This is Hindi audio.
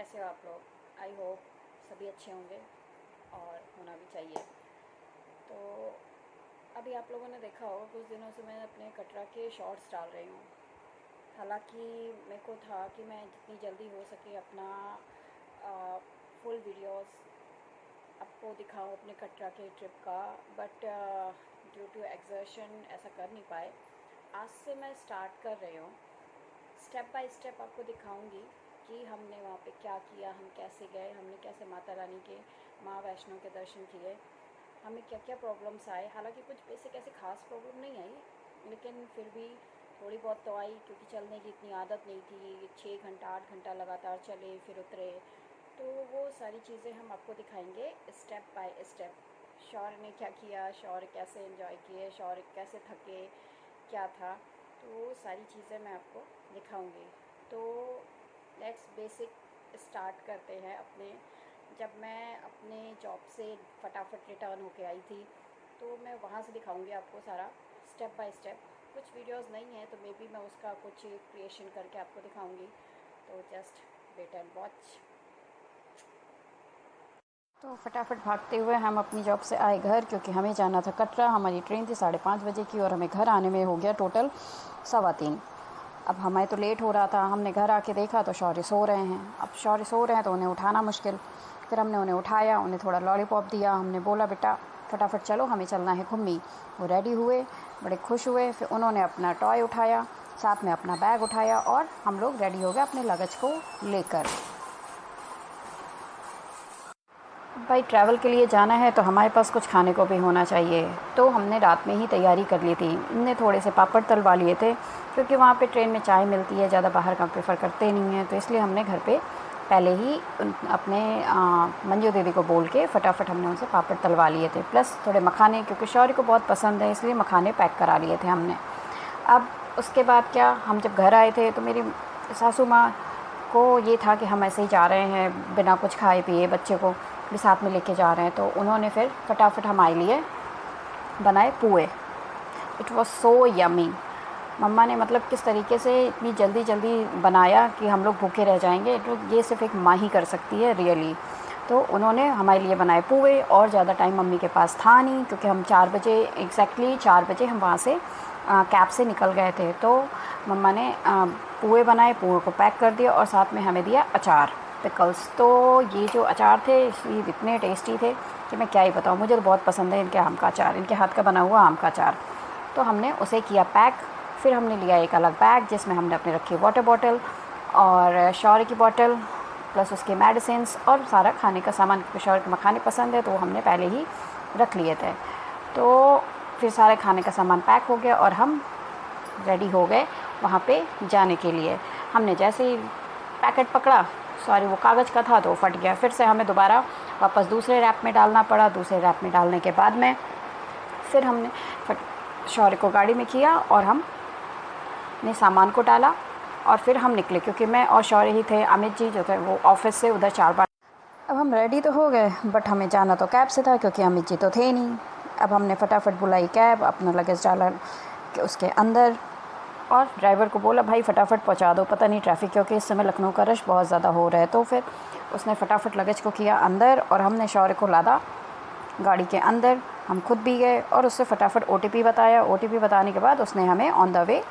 कैसे हो आप लोग? आई होप सभी अच्छे होंगे और होना भी चाहिए। तो अभी आप लोगों ने देखा होगा कुछ दिनों से मैं अपने कटरा के शॉर्ट्स डाल रही हूँ। हालांकि मेरे को था कि मैं जितनी जल्दी हो सके अपना फुल वीडियोस आपको दिखाऊँ अपने कटरा के ट्रिप का, बट ड्यू टू एग्जर्शन ऐसा कर नहीं पाए। आज से मैं स्टार्ट कर रही हूँ, स्टेप बाय स्टेप आपको दिखाऊंगी कि हमने वहाँ पे क्या किया, हम कैसे गए, हमने कैसे माता रानी के माँ वैष्णो के दर्शन किए, हमें क्या क्या प्रॉब्लम्स आए। हालांकि कुछ बेसिक ऐसे ख़ास प्रॉब्लम नहीं आई, लेकिन फिर भी थोड़ी बहुत तो आई, क्योंकि चलने की इतनी आदत नहीं थी। 6 घंटा 8 घंटा लगातार चले फिर उतरे। तो वो सारी चीज़ें हम आपको दिखाएंगे स्टेप बाय स्टेप। शौर्य ने क्या किया, शौर्य कैसे एंजॉय किए, शौर्य कैसे थके, क्या था, तो वो सारी चीज़ें मैं आपको दिखाऊंगी। तो लेट्स बेसिक स्टार्ट करते हैं अपने। जब मैं अपने जॉब से फटाफट रिटर्न होके आई थी, तो मैं वहाँ से दिखाऊंगी आपको सारा स्टेप बाय स्टेप। कुछ वीडियोस नहीं है तो मे बी मैं उसका कुछ क्रिएशन करके आपको दिखाऊंगी। तो जस्ट वेट एंड वॉच। तो फटाफट भागते हुए हम अपनी जॉब से आए घर, क्योंकि हमें जाना था कटरा। हमारी ट्रेन थी 5:30 बजे की और हमें घर आने में हो गया टोटल 3:15। अब हमें तो लेट हो रहा था। हमने घर आके देखा तो शौर्य सो रहे हैं। अब शौर्य सो रहे हैं तो उन्हें उठाना मुश्किल। फिर हमने उन्हें उठाया, उन्हें थोड़ा लॉलीपॉप दिया। हमने बोला बेटा फटाफट चलो, हमें चलना है घुम्मी। वो रेडी हुए, बड़े खुश हुए। फिर उन्होंने अपना टॉय उठाया, साथ में अपना बैग उठाया और हम लोग रेडी हो गए अपने लगेज को लेकर। भाई ट्रैवल के लिए जाना है तो हमारे पास कुछ खाने को भी होना चाहिए। तो हमने रात में ही तैयारी कर ली थी। हमने थोड़े से पापड़ तलवा लिए थे, क्योंकि वहाँ पे ट्रेन में चाय मिलती है, ज़्यादा बाहर का प्रेफर करते नहीं हैं। तो इसलिए हमने घर पे पहले ही अपने मंजू दीदी को बोल के फटाफट हमने उनसे पापड़ तलवा लिए थे, प्लस थोड़े मखाने, क्योंकि शौर्य को बहुत पसंद है, इसलिए मखाने पैक करा लिए थे हमने। अब उसके बाद क्या, हम जब घर आए थे तो मेरी सासू माँ को ये था कि हम ऐसे ही जा रहे हैं बिना कुछ खाए पिए, बच्चे को भी साथ में लेके जा रहे हैं। तो उन्होंने फिर फटाफट हमारे लिए बनाए पुए। It was so yummy. मम्मा ने मतलब किस तरीके से इतनी जल्दी जल्दी बनाया कि हम लोग भूखे रह जाएंगे। तो ये सिर्फ एक माँ ही कर सकती है रियली। तो उन्होंने हमारे लिए बनाए पुए, और ज़्यादा टाइम मम्मी के पास था नहीं, क्योंकि हम 4 बजे एग्जैक्टली 4 बजे हम वहाँ से कैब से निकल गए थे। तो मम्मा ने पुए बनाए, पुए को पैक कर दिया और साथ में हमें दिया अचार, पिकल्स। तो ये जो अचार थे ये इतने टेस्टी थे कि मैं क्या ही बताऊँ। मुझे तो बहुत पसंद है इनके आम का अचार, इनके हाथ का बना हुआ आम का अचार। तो हमने उसे किया पैक। फिर हमने लिया एक अलग बैग, जिसमें हमने अपने रखी वाटर बॉटल और शौर्य की बॉटल, प्लस उसके मेडिसिन्स और सारा खाने का सामान, क्योंकि शौर्य को मखाने पसंद है तो वो हमने पहले ही रख लिए थे। तो फिर सारे खाने का सामान पैक हो गया और हम रेडी हो गए वहाँ पे जाने के लिए। हमने जैसे ही पैकेट पकड़ा, सॉरी वो कागज़ का था तो फट गया। फिर से हमें दोबारा वापस दूसरे रैप में डालना पड़ा। दूसरे रैप में डालने के बाद में फिर हमने शौर्य को गाड़ी में किया और हमने सामान को डाला और फिर हम निकले, क्योंकि मैं और शौर्य ही थे। अमित जी जो थे वो ऑफिस से उधर 4 बार। अब हम रेडी तो हो गए, बट हमें जाना तो कैब से था, क्योंकि अमित जी तो थे नहीं। अब हमने फटाफट बुलाई कैब, अपना लगेज डाला उसके अंदर और ड्राइवर को बोला भाई फटाफट पहुंचा दो, पता नहीं ट्रैफिक, क्योंकि इस समय लखनऊ का रश बहुत ज़्यादा हो रहा है। तो फिर उसने फटाफट लगेज को किया अंदर और हमने शौर्य को लादा गाड़ी के अंदर। हम खुद भी गए और उससे फटाफट OTP बताया। OTP बताने के बाद उसने हमें ऑन द वे